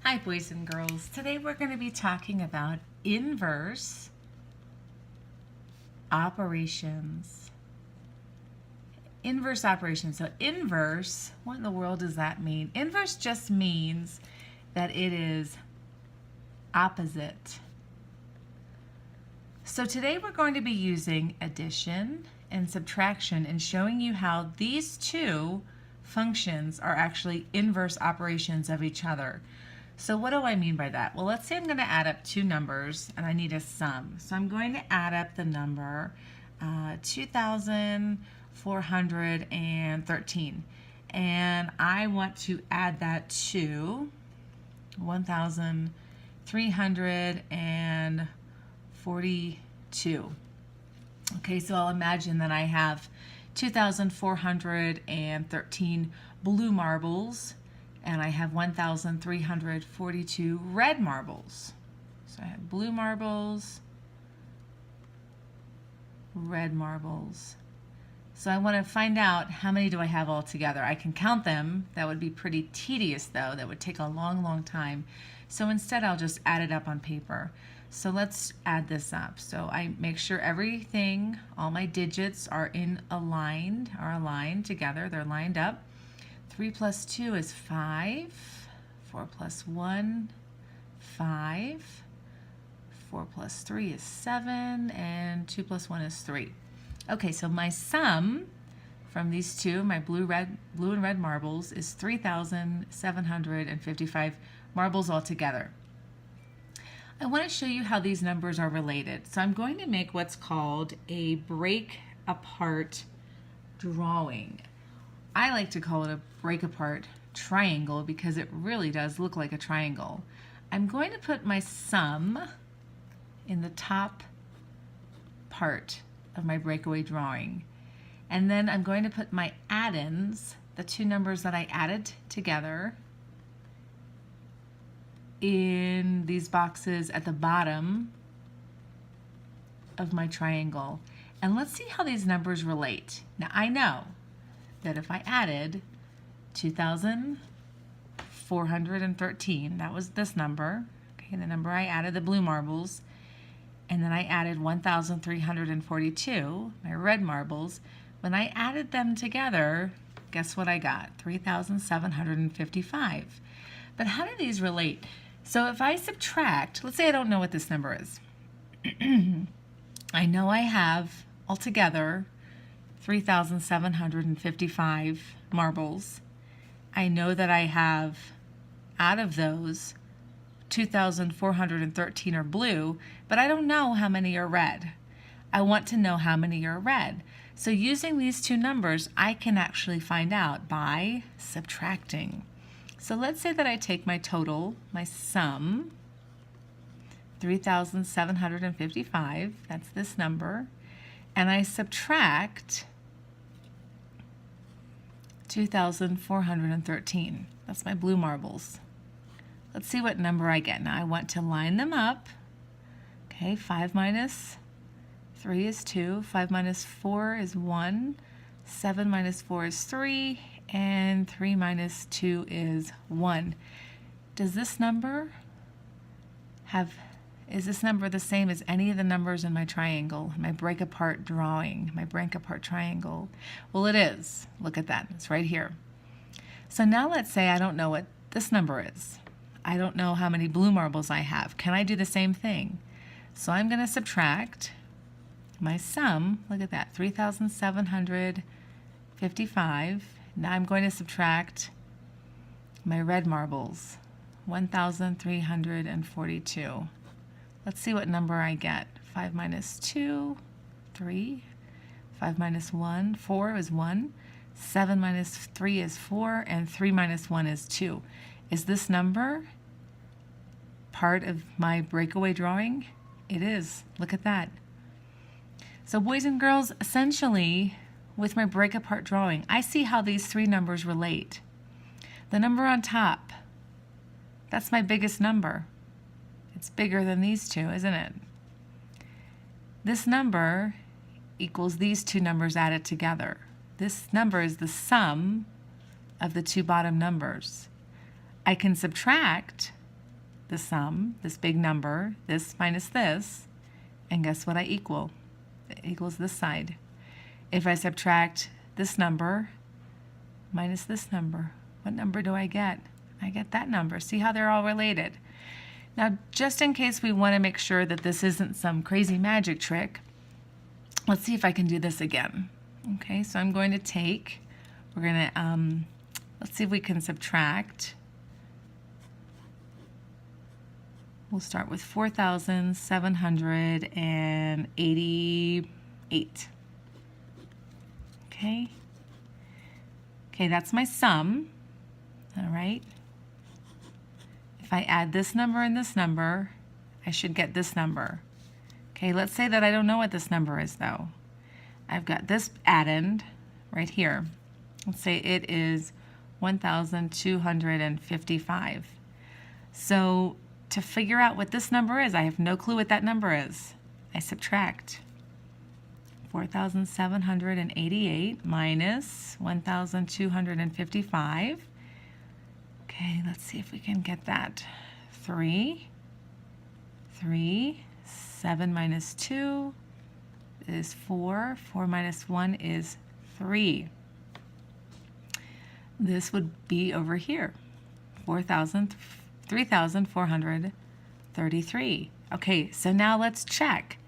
Hi boys and girls. Today we're going to be talking about inverse operations. Inverse operations. So inverse, what in the world does that mean? Inverse just means that it is opposite. So today we're going to be using addition and subtraction and showing you how these two functions are actually inverse operations of each other. So what do I mean by that? Well, let's say I'm going to add up two numbers and I need a sum. So I'm going to add up the number 2,413 and I want to add that to 1,342. Okay, so I'll imagine that I have 2,413 blue marbles and I have 1,342 red marbles. So I have blue marbles, red marbles. So I want to find out how many do I have all together. I can count them. That would be pretty tedious though. That would take a long time. So instead I'll just add it up on paper. So let's add this up. So I make sure everything, all my digits are aligned together. They're lined up. 3 plus 2 is 5. 4 plus 1, 5. 4 plus 3 is 7. And 2 plus 1 is 3. Okay, so my sum from these two, my blue and red marbles, is 3,755 marbles altogether. I want to show you how these numbers are related. So I'm going to make what's called a break apart drawing. I like to call it a break apart triangle because it really does look like a triangle. I'm going to put my sum in the top part of my breakaway drawing. And then I'm going to put my add-ins, the two numbers that I added together, in these boxes at the bottom of my triangle. And let's see how these numbers relate. Now I know that if I added 2,413, that was this number, okay, the number I added, the blue marbles, and then I added 1,342, my red marbles. When I added them together, guess what I got? 3,755. But how do these relate? So if I subtract, let's say I don't know what this number is. I know I have altogether 3,755 marbles. I know that I have, out of those, 2,413 are blue, but I don't know how many are red. I want to know how many are red. So using these two numbers, I can actually find out by subtracting. So let's say that I take my total, my sum, 3,755, that's this number, and I subtract 2,413. That's my blue marbles. Let's see what number I get. Now I want to line them up. Okay, 5 minus 3 is 2, 5 minus 4 is 1, 7 minus 4 is 3, and 3 minus 2 is 1. Does this number is this number the same as any of the numbers in my triangle, my break apart drawing, my break apart triangle? Well, it is. Look at that, it's right here. So now let's say I don't know what this number is. I don't know how many blue marbles I have. Can I do the same thing? So I'm going to subtract my sum, look at that, 3,755. Now I'm going to subtract my red marbles, 1,342. Let's see what number I get. 5 minus 2, 3. 5 minus 1, 4 is 1. 7 minus 3 is 4, and 3 minus 1 is 2. Is this number part of my breakaway drawing? It is. Look at that. So boys and girls, essentially, with my break apart drawing, I see how these three numbers relate. The number on top, that's my biggest number. It's bigger than these two, isn't it? This number equals these two numbers added together. This number is the sum of the two bottom numbers. I can subtract the sum, this big number, this minus this, and guess what I equal? It equals this side. If I subtract this number minus this number, what number do I get? I get that number. See how they're all related? Now, just in case we want to make sure that this isn't some crazy magic trick, let's see if I can do this again. Okay, so I'm going to take, we're going to, let's see if we can subtract. We'll start with 4,788. Okay. Okay, that's my sum. All right. If I add this number and this number, I should get this number. Okay, let's say that I don't know what this number is though. I've got this addend right here. Let's say it is 1,255. So to figure out what this number is, I have no clue what that number is. I subtract 4,788 minus 1,255. Okay, let's see if we can get that. 3, 7 minus 2 is 4. 4 minus 1 is 3. This would be over here, 3,433. Okay, so now let's check.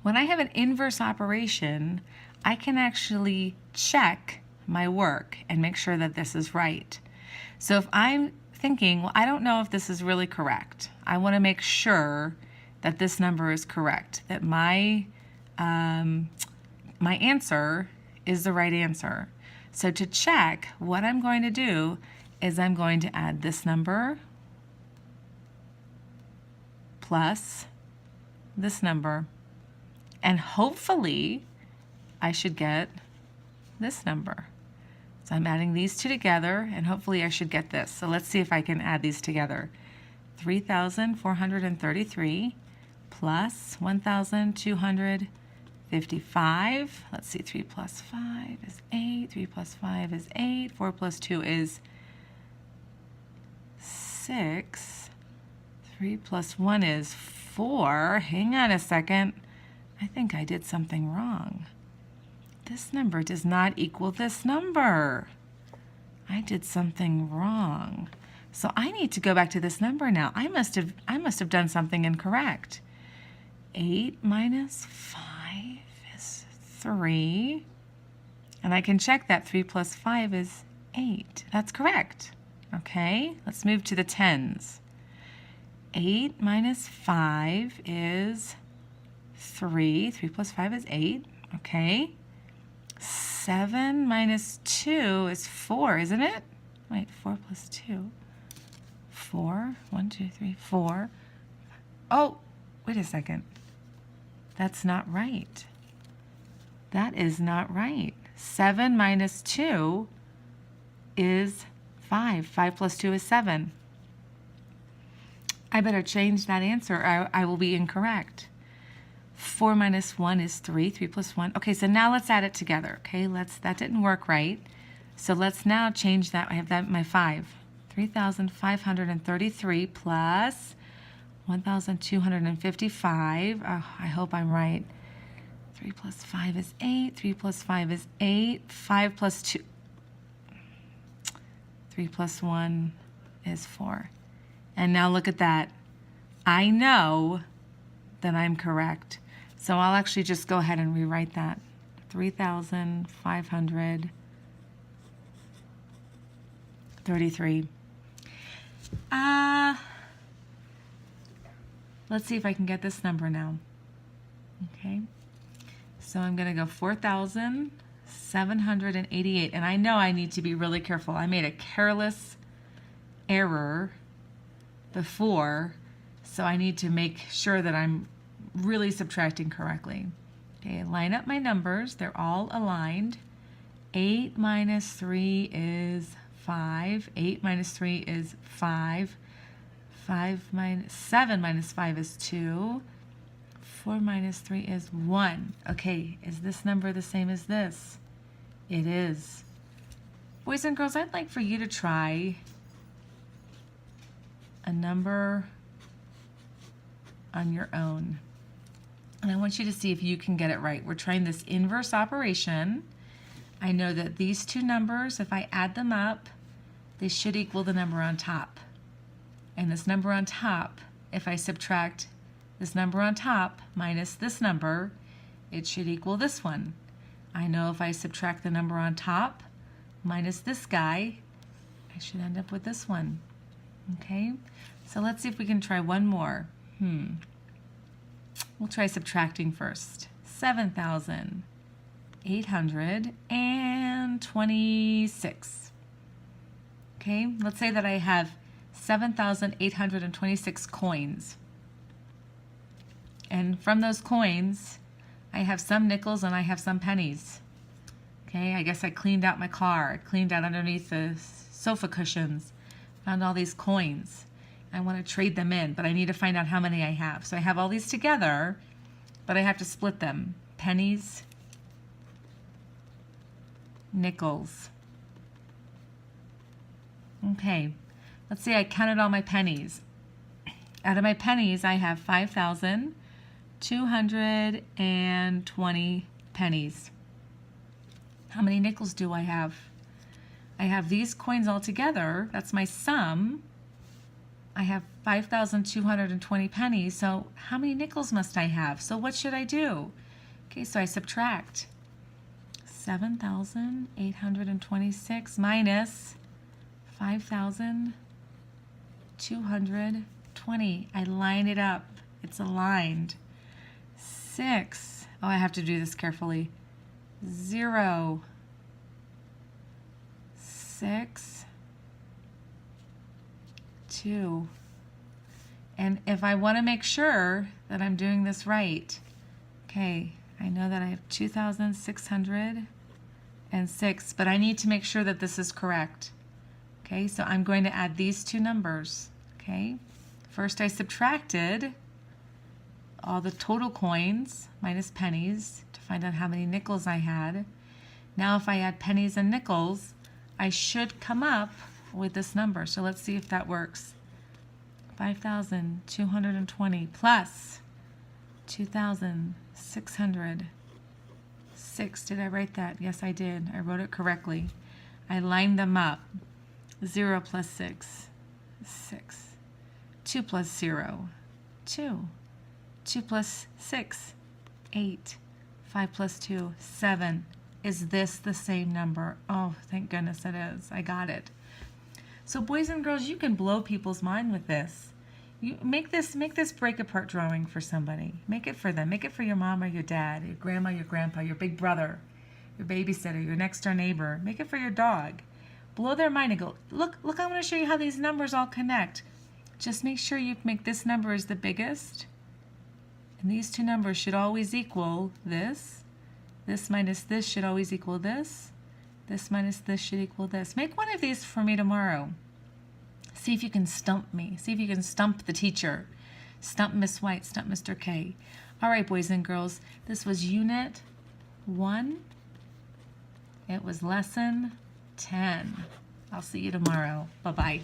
When I have an inverse operation, I can actually check my work and make sure that this is right. So if I'm thinking, well, I don't know if this is really correct. I want to make sure that this number is correct, that my answer is the right answer. So to check, what I'm going to do is I'm going to add this number plus this number. And hopefully, I should get this number. So I'm adding these two together, and hopefully I should get this. So let's see if I can add these together. 3,433 plus 1,255. Let's see, 3 plus 5 is 8. 3 plus 5 is 8. 4 plus 2 is 6. 3 plus 1 is 4. Hang on a second. I think I did something wrong. This number does not equal this number. I did something wrong. So I need to go back to this number now. I must have done something incorrect. 8 minus 5 is 3. And I can check that 3 plus 5 is 8. That's correct. Okay, let's move to the tens. 8 minus 5 is 3. 3 plus 5 is 8. Okay. 7 minus 2 is 4, isn't it? Wait, 4 plus 2. 4. 1, 2, 3, 4. Oh, wait a second. That's not right. That is not right. 7 minus 2 is 5. 5 plus 2 is 7. I better change that answer or I will be incorrect. 4 minus 1 is 3. 3 plus 1. Okay, so now let's add it together. Okay, that didn't work right. So let's now change that. I have that my 5. 3,533 plus 1,255. Oh, I hope I'm right. 3 plus 5 is 8. 3 plus 5 is 8. 5 plus 2. 3 plus 1 is 4. And now look at that. I know that I'm correct. So I'll actually just go ahead and rewrite that. 3,533. Let's see if I can get this number now. Okay. So I'm going to go 4,788. And I know I need to be really careful. I made a careless error before, so I need to make sure that I'm really subtracting correctly. Okay, line up my numbers. They're all aligned. 8 minus 3 is 5. 8 minus 3 is 5. 7 minus 5 is 2. 4 minus 3 is 1. Okay, is this number the same as this? It is. Boys and girls, I'd like for you to try a number on your own. And I want you to see if you can get it right. We're trying this inverse operation. I know that these two numbers, if I add them up, they should equal the number on top. And this number on top, if I subtract this number on top minus this number, it should equal this one. I know if I subtract the number on top minus this guy, I should end up with this one. Okay, so let's see if we can try one more. We'll try subtracting first. 7,826. Okay, let's say that I have 7,826 coins. And from those coins, I have some nickels and I have some pennies. Okay, I guess I cleaned out my car. I cleaned out underneath the sofa cushions, found all these coins. I want to trade them in, but I need to find out how many I have. So I have all these together, but I have to split them. Pennies, nickels. Okay, let's see, I counted all my pennies. Out of my pennies, I have 5,220 pennies. How many nickels do I have? I have these coins all together. That's my sum. I have 5,220 pennies, so how many nickels must I have? So what should I do? Okay, so I subtract 7,826 minus 5,220. I line it up. It's aligned. 6. Oh, I have to do this carefully. 0, 6, 2. And if I want to make sure that I'm doing this right, okay, I know that I have 2,606, but I need to make sure that this is correct. Okay, so I'm going to add these two numbers. Okay, first I subtracted all the total coins minus pennies to find out how many nickels I had. Now if I add pennies and nickels, I should come up with this number. So let's see if that works. 5,220 plus 2,606. Did I write that? Yes, I did. I wrote it correctly. I lined them up. 0 plus 6, 6. 2 plus 0, 2. 2 plus 6, 8. 5 plus 2, 7. Is this the same number? Oh, thank goodness it is. I got it. So boys and girls, you can blow people's mind with this. You make this break apart drawing for somebody. Make it for them. Make it for your mom or your dad, your grandma, your grandpa, your big brother, your babysitter, your next door neighbor. Make it for your dog. Blow their mind and go, look, I'm going to show you how these numbers all connect. Just make sure you make this number as the biggest. And these two numbers should always equal this. This minus this should always equal this. This minus this should equal this. Make one of these for me tomorrow. See if you can stump me. See if you can stump the teacher. Stump Miss White, stump Mr. K. All right, boys and girls, this was Unit 1. It was Lesson 10. I'll see you tomorrow. Bye-bye.